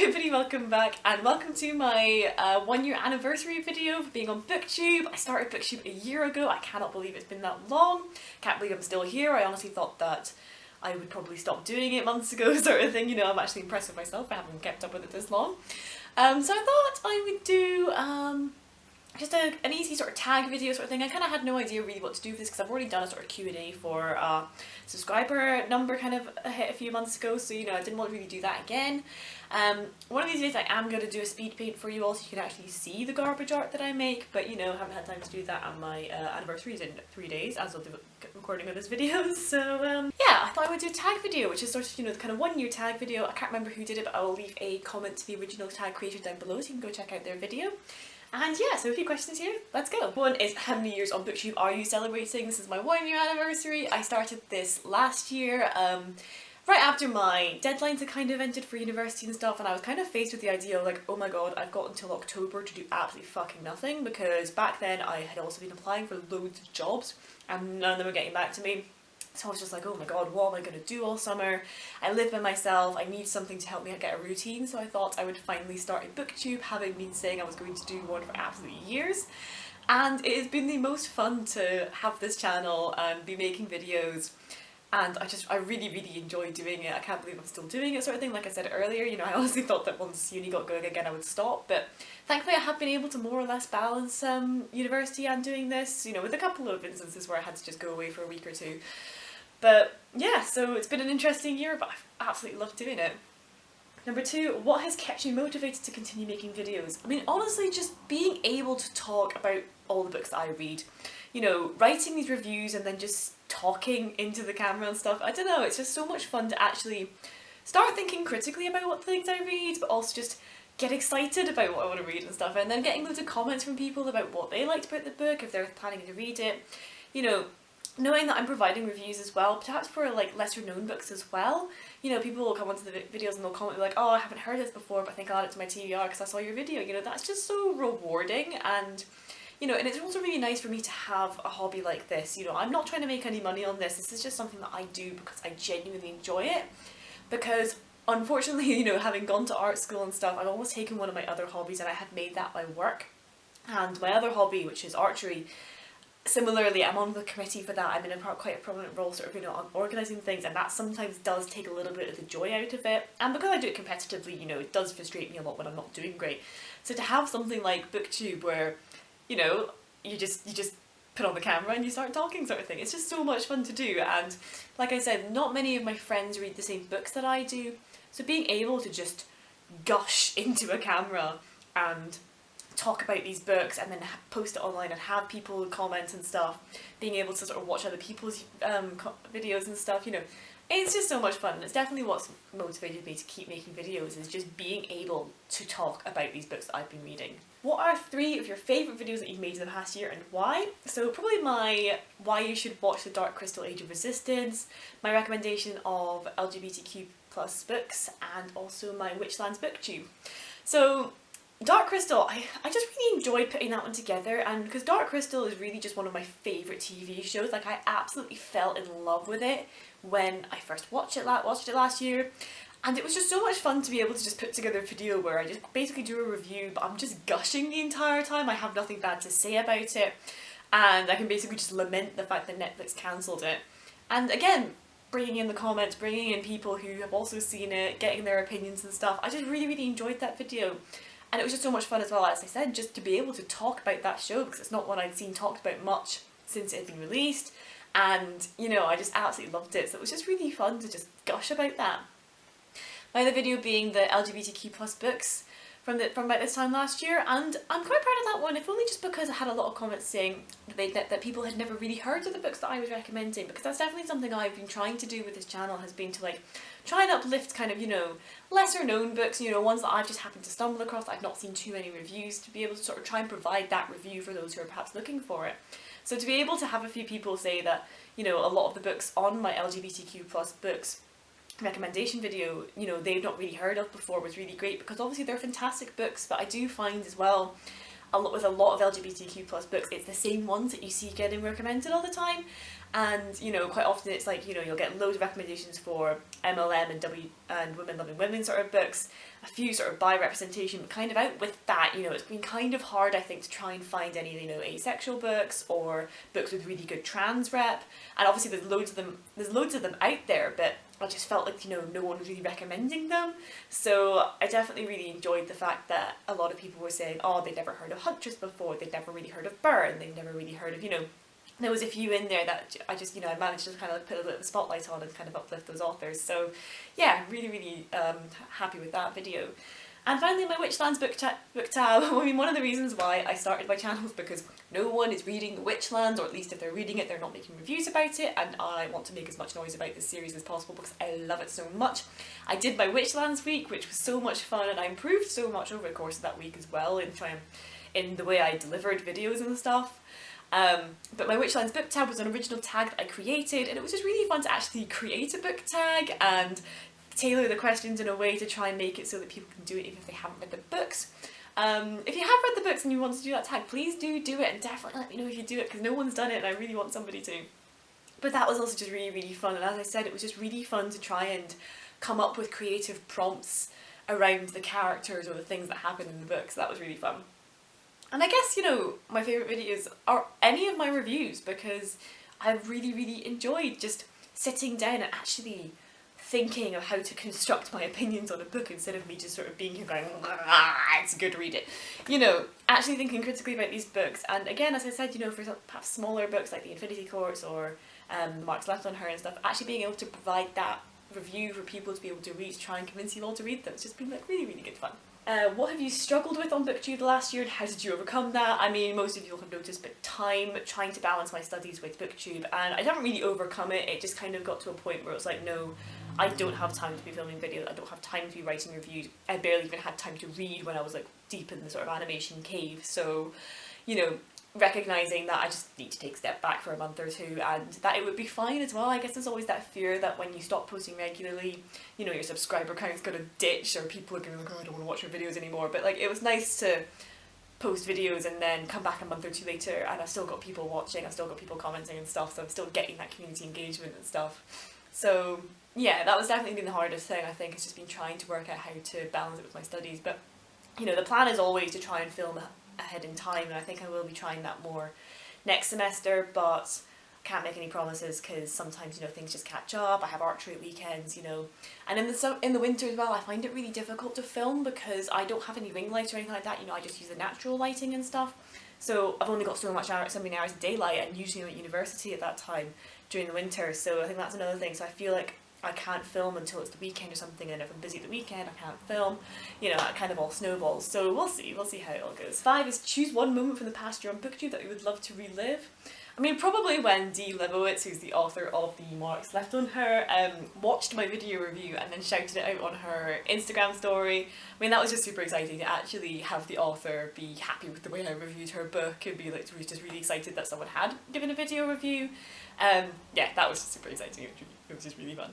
everybody, welcome back and welcome to my 1 year anniversary video for being on Booktube. I started Booktube a year ago. I cannot believe it's been that long. Can't believe I'm still here. I honestly thought that I would probably stop doing it months ago sort of thing. You know, I'm actually impressed with myself. I haven't kept up with it this long. So I thought I would do just an easy sort of tag video sort of thing. I kind of had no idea really what to do with this because I've already done a sort of Q&A for subscriber number kind of hit a few months ago, so you know I didn't want to really do that again. One of these days I am going to do a speed paint for you all so you can actually see the garbage art that I make, but you know, haven't had time to do that, and my anniversary is in 3 days as of the recording of this video, so yeah, I thought I would do a tag video, which is sort of, you know, the kind of 1 year tag video. I can't remember who did it, but I will leave a comment to the original tag creator down below so you can go check out their video. And yeah, so a few questions here, let's go. One is, how many years on Booktube are you celebrating? This is my 1 year anniversary. I started this last year, right after my deadlines had kind of ended for university and stuff, and I was kind of faced with the idea of like, oh my god, I've got until October to do absolutely fucking nothing, because back then I had also been applying for loads of jobs and none of them were getting back to me. So I was just like, oh my god, what am I going to do all summer? I live by myself, I need something to help me get a routine, so I thought I would finally start a Booktube, having been saying I was going to do one for absolutely years. And it has been the most fun to have this channel and be making videos, and I really enjoy doing it. I can't believe I'm still doing it sort of thing. Like I said earlier, you know, I honestly thought that once uni got going again I would stop, but thankfully I have been able to more or less balance university and doing this, you know, with a couple of instances where I had to just go away for a week or two. But yeah, so it's been an interesting year, but I've absolutely loved doing it. Number two, what has kept you motivated to continue making videos? I mean, honestly, just being able to talk about all the books that I read. You know, writing these reviews and then just talking into the camera and stuff. I don't know, it's just so much fun to actually start thinking critically about what things I read, but also just get excited about what I want to read and stuff, and then getting loads of comments from people about what they liked about the book, if they're planning to read it. You know, knowing that I'm providing reviews as well, perhaps for like lesser known books as well. You know, people will come onto the videos and they'll comment like, oh, I haven't heard this before, but I think I'll add it to my TBR because I saw your video. You know, that's just so rewarding, and you know, and it's also really nice for me to have a hobby like this. You know, I'm not trying to make any money on this. This is just something that I do because I genuinely enjoy it. Because unfortunately, you know, having gone to art school and stuff, I've almost taken one of my other hobbies and I had made that my work. And my other hobby, which is archery, similarly, I'm on the committee for that. I'm in quite a prominent role, sort of, you know, on organising things, and that sometimes does take a little bit of the joy out of it. And because I do it competitively, you know, it does frustrate me a lot when I'm not doing great. So to have something like Booktube where, you know, you just put on the camera and you start talking sort of thing, it's just so much fun to do. And like I said, not many of my friends read the same books that I do, so being able to just gush into a camera and talk about these books and then post it online and have people comment and stuff, being able to sort of watch other people's videos and stuff, you know, it's just so much fun. And it's definitely what's motivated me to keep making videos, is just being able to talk about these books that I've been reading. What are 3 of your favourite videos that you've made in the past year and why? So probably my why you should watch The Dark Crystal Age of Resistance, my recommendation of LGBTQ+ books, and also my Witchlands Booktube. So Dark Crystal, I just really enjoyed putting that one together, and because Dark Crystal is really just one of my favourite TV shows. Like, I absolutely fell in love with it when I first watched it last year, and it was just so much fun to be able to just put together a video where I just basically do a review, but I'm just gushing the entire time. I have nothing bad to say about it, and I can basically just lament the fact that Netflix cancelled it. And again, bringing in the comments, bringing in people who have also seen it, getting their opinions and stuff, I just really enjoyed that video. And it was just so much fun as well, as I said, just to be able to talk about that show, because it's not one I'd seen talked about much since it had been released, and you know, I just absolutely loved it, so it was just really fun to just gush about that. My other video being the LGBTQ+ books from about this time last year, and I'm quite proud of that one, if only just because I had a lot of comments saying that people had never really heard of the books that I was recommending, because that's definitely something I've been trying to do with this channel, has been to like try and uplift kind of, you know, lesser known books, you know, ones that I've just happened to stumble across that I've not seen too many reviews, to be able to sort of try and provide that review for those who are perhaps looking for it. So to be able to have a few people say that, you know, a lot of the books on my LGBTQ+ books recommendation video, you know, they've not really heard of before, was really great, because obviously they're fantastic books, but I do find as well, with a lot of LGBTQ plus books, it's the same ones that you see getting recommended all the time. And, you know, quite often it's like, you know, you'll get loads of recommendations for MLM and women loving women sort of books, a few sort of bi representation, but kind of out with that, you know, it's been kind of hard, I think, to try and find any, you know, asexual books or books with really good trans rep. And obviously there's loads of them out there, but I just felt like, you know, no one was really recommending them. So I definitely really enjoyed the fact that a lot of people were saying, oh, they'd never heard of Huntress before, they'd never really heard of Byrne, they'd never really heard of, you know, there was a few in there that I just, you know, I managed to kind of put a little spotlight on and kind of uplift those authors. So yeah, really happy with that video. And finally, my Witchlands book tab. I mean, one of the reasons why I started my channel is because no one is reading the Witchlands, or at least if they're reading it, they're not making reviews about it, and I want to make as much noise about this series as possible because I love it so much. I did my Witchlands week, which was so much fun, and I improved so much over the course of that week as well in the way I delivered videos and stuff. But my Witchlands book tag was an original tag that I created, and it was just really fun to actually create a book tag and tailor the questions in a way to try and make it so that people can do it even if they haven't read the books. If you have read the books and you want to do that tag, please do it, and definitely let me know if you do it, because no one's done it and I really want somebody to. But that was also just really fun, and as I said, it was just really fun to try and come up with creative prompts around the characters or the things that happen in the books. That was really fun. And I guess, you know, my favourite videos are any of my reviews, because I've really enjoyed just sitting down and actually thinking of how to construct my opinions on a book instead of me just sort of being here going, it's good, read it. You know, actually thinking critically about these books. And again, as I said, you know, for perhaps smaller books like The Infinity Courts or Mark's Left on Her and stuff, actually being able to provide that review for people to be able to read, to try and convince you all to read them, it's just been like really good fun. What have you struggled with on Booktube the last year, and how did you overcome that? I mean, most of you will have noticed, but trying to balance my studies with Booktube, and I haven't really overcome it. It just kind of got to a point where it was like, no, I don't have time to be filming videos, I don't have time to be writing reviews. I barely even had time to read when I was like deep in the sort of animation cave, so, you know, recognising that I just need to take a step back for a month or two, and that it would be fine as well. I guess there's always that fear that when you stop posting regularly, you know, your subscriber count's gonna ditch, or people are gonna be like, oh, I don't want to watch your videos anymore. But like, it was nice to post videos and then come back a month or two later and I've still got people watching, I've still got people commenting and stuff, so I'm still getting that community engagement and stuff. So yeah, that was definitely been the hardest thing, I think. It's just been trying to work out how to balance it with my studies. But you know, the plan is always to try and film ahead in time, and I think I will be trying that more next semester, but I can't make any promises because sometimes, you know, things just catch up. I have archery at weekends, you know, and in the winter as well, I find it really difficult to film because I don't have any ring lights or anything like that. You know, I just use the natural lighting and stuff, so I've only got so many hours of daylight, and usually I'm at university at that time during the winter, so I think that's another thing. So I feel like I can't film until it's the weekend or something, and if I'm busy at the weekend I can't film, you know, that kind of all snowballs. So we'll see how it all goes. 5 is choose one moment from the past year on Booktube that you would love to relive. I mean, probably when Dee Lebowitz, who's the author of the Marks Left on Her, watched my video review and then shouted it out on her Instagram story. I mean, that was just super exciting to actually have the author be happy with the way I reviewed her book and be like, just really excited that someone had given a video review. Yeah, that was super exciting. It was just really fun.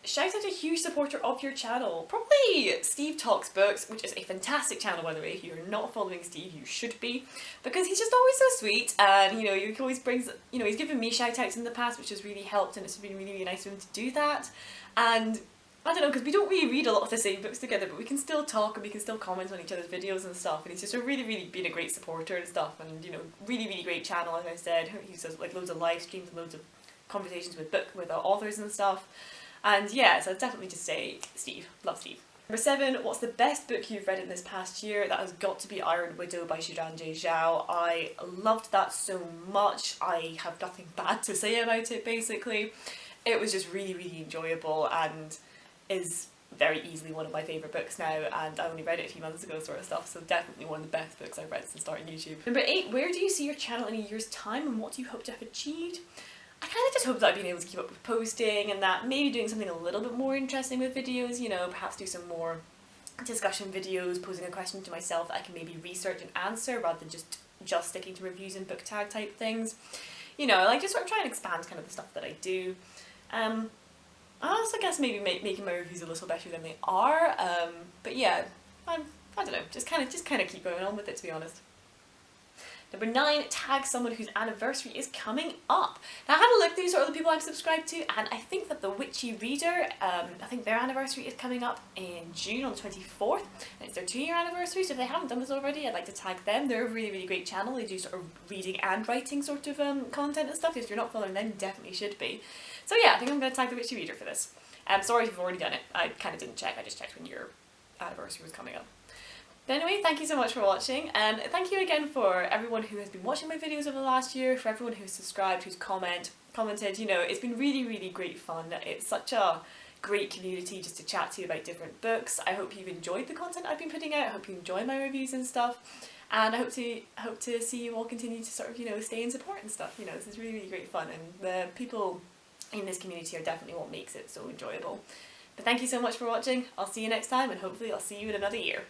Shout out a huge supporter of your channel. Probably Steve Talks Books, which is a fantastic channel, by the way. If you're not following Steve, you should be, because he's just always so sweet, and you know, he always brings, you know, he's given me shout outs in the past, which has really helped, and it's been really nice of him to do that. And I don't know, because we don't really read a lot of the same books together, but we can still talk and we can still comment on each other's videos and stuff, and he's just really been a great supporter and stuff, and you know, really great channel, as I said. He does like loads of live streams and loads of conversations with authors and stuff. And yeah, so I'd definitely just say Steve. Love Steve. Number 7, what's the best book you've read in this past year? That has got to be Iron Widow by Shiranje Zhao. I loved that so much. I have nothing bad to say about it, basically. It was just really enjoyable, and is very easily one of my favourite books now, and I only read it a few months ago, sort of stuff, so definitely one of the best books I've read since starting YouTube. Number 8, where do you see your channel in a year's time, and what do you hope to have achieved? I kind of just hope that I've been able to keep up with posting, and that maybe doing something a little bit more interesting with videos, you know, perhaps do some more discussion videos, posing a question to myself that I can maybe research and answer rather than just sticking to reviews and book tag type things. You know, like just sort of try and expand kind of the stuff that I do. I also guess maybe making my reviews a little better than they are, but yeah, I don't know, just kind of keep going on with it, to be honest. Number 9, tag someone whose anniversary is coming up. Now I had a look through sort of the people I'm subscribed to, and I think that the Witchy Reader, I think their anniversary is coming up in June on the 24th, and it's their 2-year anniversary, so if they haven't done this already, I'd like to tag them. They're a really, really great channel. They do sort of reading and writing sort of content and stuff. If you're not following them, you definitely should be. So yeah, I think I'm going to tag the Witchy Reader for this. Sorry if you've already done it. I kind of didn't check, I just checked when your anniversary was coming up. But anyway, thank you so much for watching, and thank you again for everyone who has been watching my videos over the last year, for everyone who's subscribed, who's commented, you know, it's been really, really great fun. It's such a great community just to chat to you about different books. I hope you've enjoyed the content I've been putting out, I hope you enjoy my reviews and stuff, and I hope to see you all continue to sort of, you know, stay in support and stuff. You know, this is really, really great fun, and the people in this community are definitely what makes it so enjoyable. But thank you so much for watching. I'll see you next time, and hopefully I'll see you in another year.